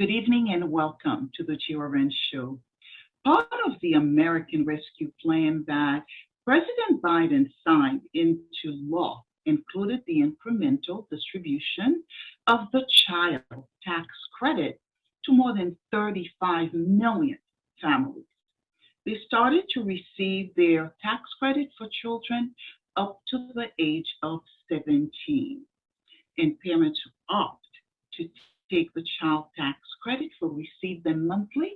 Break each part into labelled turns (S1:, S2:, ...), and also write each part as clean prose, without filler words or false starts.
S1: Good evening and welcome to the GRN Show. Part of the American Rescue Plan that President Biden signed into law included the incremental distribution of the child tax credit to more than 35 million families. They started to receive their tax credit for children up to the age of 17. And parents who opt to take the child tax credit will receive them monthly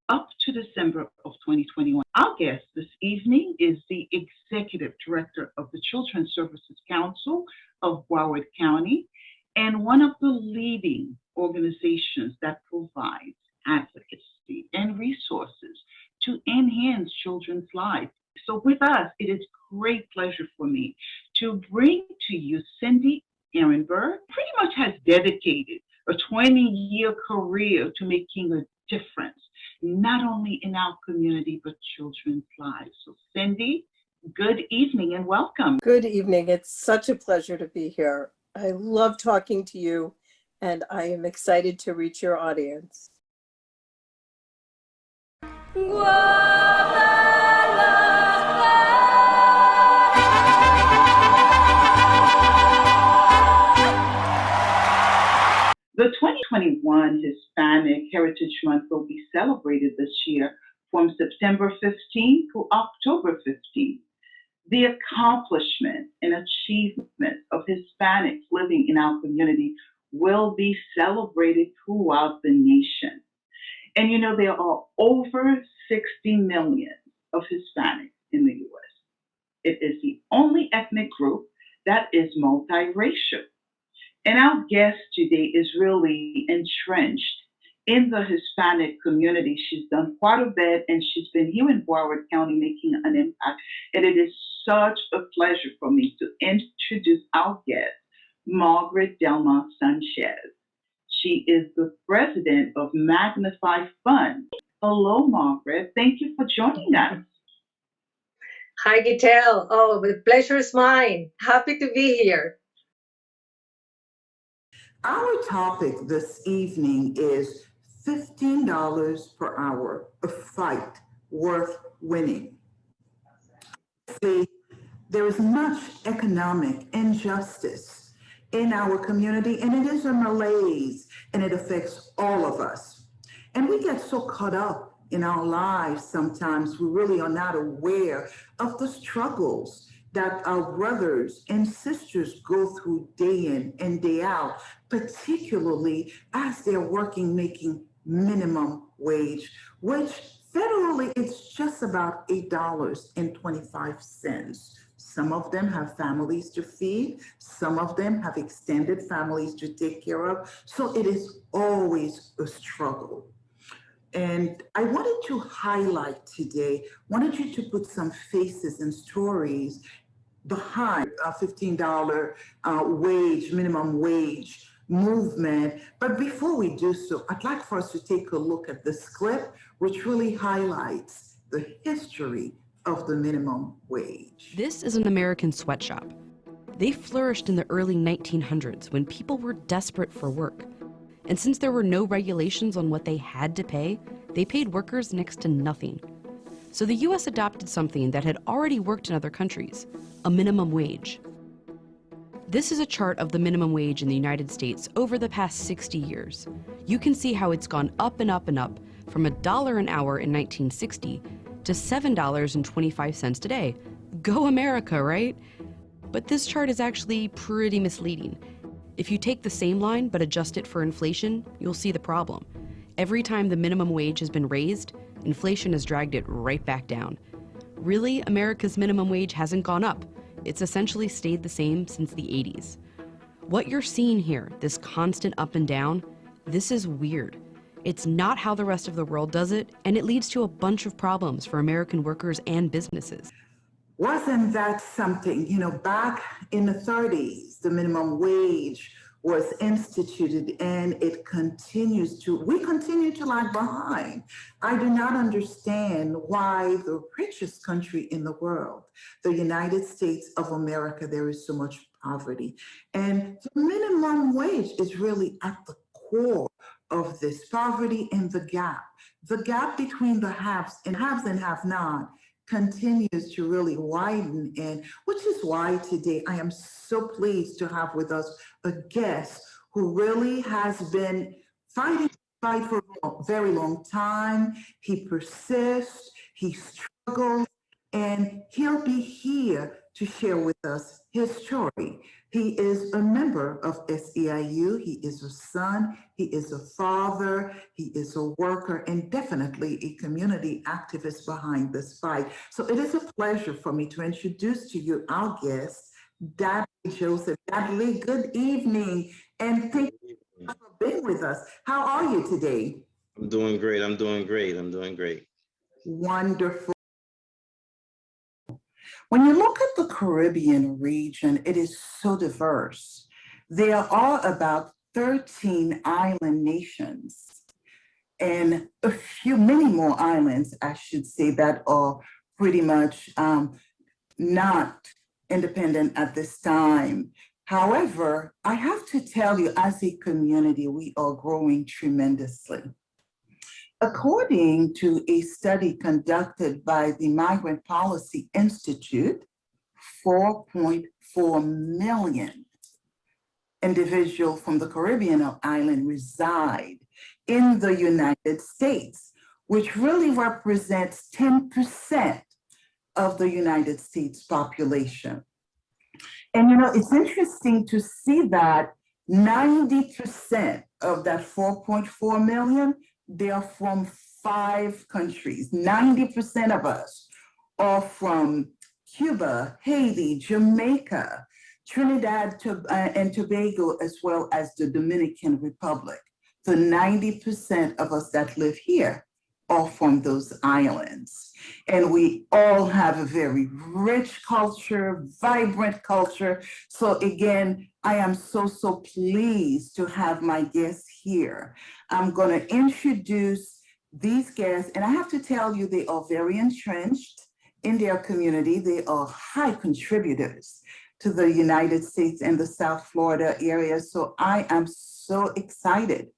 S1: up to December of 2021. Our guest this evening is the Executive Director of the Children's Services Council of Broward County and one of the leading organizations that provides advocacy and resources to enhance children's lives. So with us, it is great pleasure for me to bring to you Cindy Ehrenberg. Pretty much has dedicated a 20-year career to making a difference, not only in our community, but children's lives. So Cindy, good evening and welcome.
S2: Good evening. It's such a pleasure to be here. I love talking to you, and I am excited to reach your audience.
S1: The 2021 Hispanic Heritage Month will be celebrated this year from September 15th to October 15th. The accomplishment and achievement of Hispanics living in our community will be celebrated throughout the nation. And you know, there are over 60 million of Hispanics in the U.S. It is the only ethnic group that is multiracial. And our guest today is really entrenched in the Hispanic community. She's done quite a bit, and she's been here in Broward County making an impact. And it is such a pleasure for me to introduce our guest, Margaret Delma Sanchez. She is the president of Magnify Fund. Hello, Margaret. Thank you for joining us.
S3: Hi, Gitel. Oh, the pleasure is mine. Happy to be here.
S4: Our topic this evening is $15 per hour, a fight worth winning. See, there is much economic injustice in our community, and it is a malaise, and it affects all of us. And we get so caught up in our lives sometimes, we really are not aware of the struggles that our brothers and sisters go through day in and day out, particularly as they're working, making minimum wage, which federally it's just about $8.25. Some of them have families to feed, some of them have extended families to take care of. So it is always a struggle. And I wanted to highlight today, wanted you to put some faces and stories behind a $15 minimum wage movement. But before we do so, I'd like for us to take a look at this clip, which really highlights the history of the minimum wage.
S5: This is an American sweatshop. They flourished in the early 1900s when people were desperate for work. And since there were no regulations on what they had to pay, they paid workers next to nothing. So the US adopted something that had already worked in other countries, a minimum wage. This is a chart of the minimum wage in the United States over the past 60 years. You can see how it's gone up and up and up from $1 an hour in 1960 to $7.25 today. Go America, right? But this chart is actually pretty misleading. If you take the same line but adjust it for inflation, you'll see the problem. Every time the minimum wage has been raised, inflation has dragged it right back down. Really, America's minimum wage hasn't gone up. It's essentially stayed the same since the 80s. What you're seeing here, this constant up and down, this is weird. It's not how the rest of the world does it, and it leads to a bunch of problems for American workers and businesses.
S4: Wasn't that something? You know, back in the 30s, the minimum wage was instituted and we continue to lag behind. I do not understand why the richest country in the world, the United States of America, there is so much poverty. And the minimum wage is really at the core of this poverty and the gap between the haves and have-not continues to really widen, and which is why today I am so pleased to have with us a guest who really has been fight for a very long time. He persists, he struggles, and he'll be here to share with us his story. He is a member of SEIU. He is a son, he is a father, he is a worker, and definitely a community activist behind this fight. So it is a pleasure for me to introduce to you our guest, Dudley Joseph. Dudley, good evening, and thank you for being with us. How are you today?
S6: I'm doing great. I'm doing great. I'm doing great.
S4: Wonderful. When you look at the Caribbean region, it is so diverse. There are about 13 island nations and many more islands, I should say, that are pretty much not independent at this time. However, I have to tell you, as a community, we are growing tremendously. According to a study conducted by the Migrant Policy Institute, 4.4 million individuals from the Caribbean island reside in the United States, which really represents 10% of the United States population. And it's interesting to see that 90% of that 4.4 million, they are from 5 countries. 90% of us are from Cuba, Haiti, Jamaica, Trinidad and Tobago, as well as the Dominican Republic. So 90% of us that live here are from those islands. And we all have a very rich culture, vibrant culture. So again, I am so pleased to have my guests here. I'm going to introduce these guests, and I have to tell you, they are very entrenched in their community. They are high contributors to the United States and the South Florida area. So I am so excited.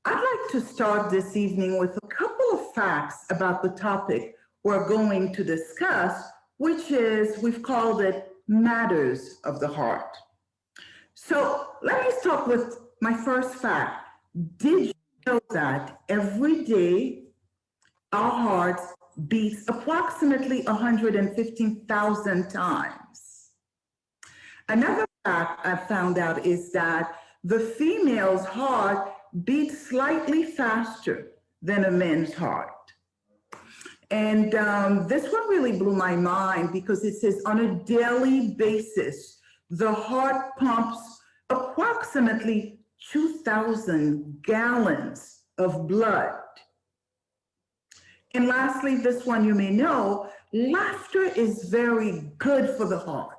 S4: I'd like to start this evening with a couple of facts about the topic we're going to discuss, which is, we've called it Matters of the Heart. So let me start with my first fact. Did you know that every day our hearts beats approximately 115,000 times? Another fact I found out is that the female's heart beats slightly faster than a man's heart. And this one really blew my mind, because it says on a daily basis, the heart pumps approximately 2,000 gallons of blood. And lastly, this one you may know, laughter is very good for the heart.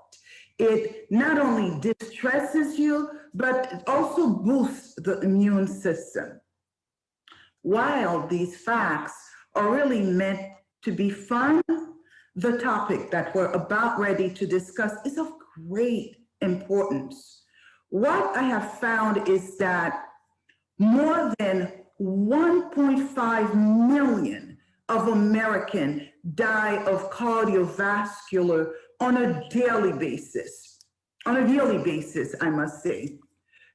S4: It not only distresses you, but it also boosts the immune system. While these facts are really meant to be fun, the topic that we're about ready to discuss is of great importance. What I have found is that more than 1.5 million of Americans die of cardiovascular on a daily basis, I must say.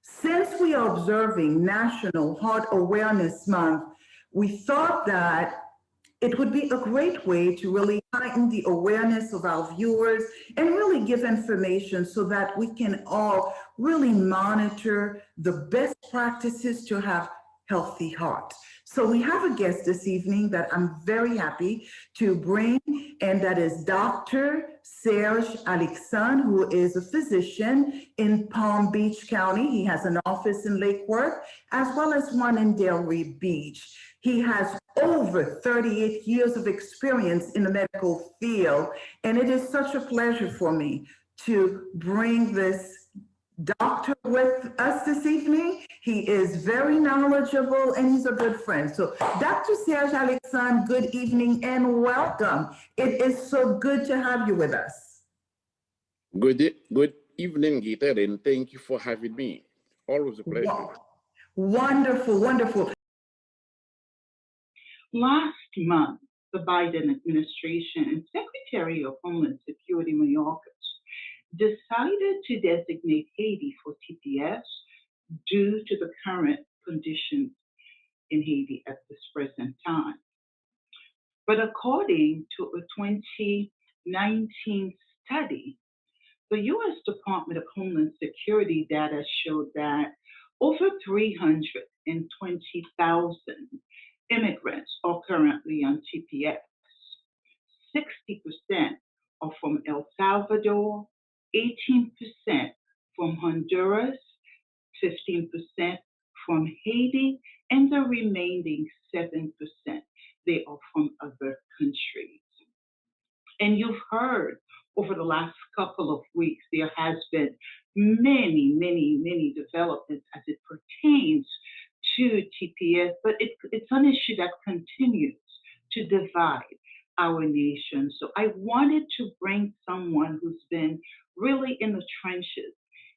S4: Since we are observing National Heart Awareness Month, we thought that it would be a great way to really heighten the awareness of our viewers and really give information so that we can all really monitor the best practices to have healthy hearts. So we have a guest this evening that I'm very happy to bring, and that is Dr. Serge Alexandre, who is a physician in Palm Beach County. He has an office in Lake Worth, as well as one in Delray Beach. He has over 38 years of experience in the medical field, and it is such a pleasure for me to bring this doctor with us this evening. He is very knowledgeable and he's a good friend. So Dr. Serge Alexandre, good evening and welcome. It is so good to have you with us.
S7: Good evening, Gita, and thank you for having me Always a pleasure.
S4: Wonderful, wonderful.
S1: Last month, the Biden administration and Secretary of Homeland Security Mayorkas decided to designate Haiti for TPS due to the current conditions in Haiti at this present time. But according to a 2019 study, the U.S. Department of Homeland Security data showed that over 320,000 immigrants are currently on TPS. 60% are from El Salvador, 18% from Honduras, 15% from Haiti, and the remaining 7%, they are from other countries. And you've heard over the last couple of weeks, there has been many developments as it pertains to TPS, but it's an issue that continues to divide our nation. So I wanted to bring someone who's been really in the trenches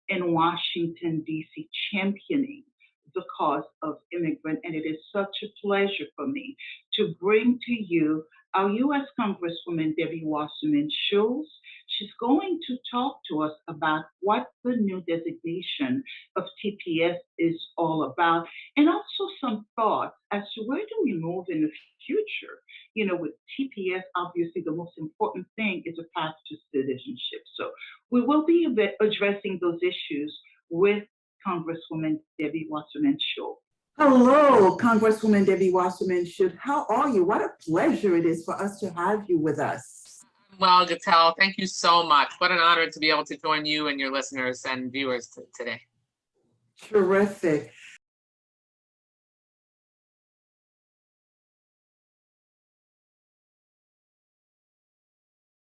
S1: in Washington, D.C., championing the cause of immigrant, and it is such a pleasure for me to bring to you our U.S. Congresswoman Debbie Wasserman Schultz. She's going to talk to us about what the new designation of TPS is all about, and also some thoughts as to where do we move in the future. You know, with TPS, obviously the most important thing is a path to citizenship. So we will be addressing those issues with Congresswoman Debbie Wasserman Schultz.
S4: Hello, Congresswoman Debbie Wasserman Schultz. How are you? What a pleasure it is for us to have you with us.
S8: Well, Gatel, thank you so much. What an honor to be able to join you and your listeners and viewers today.
S4: Terrific.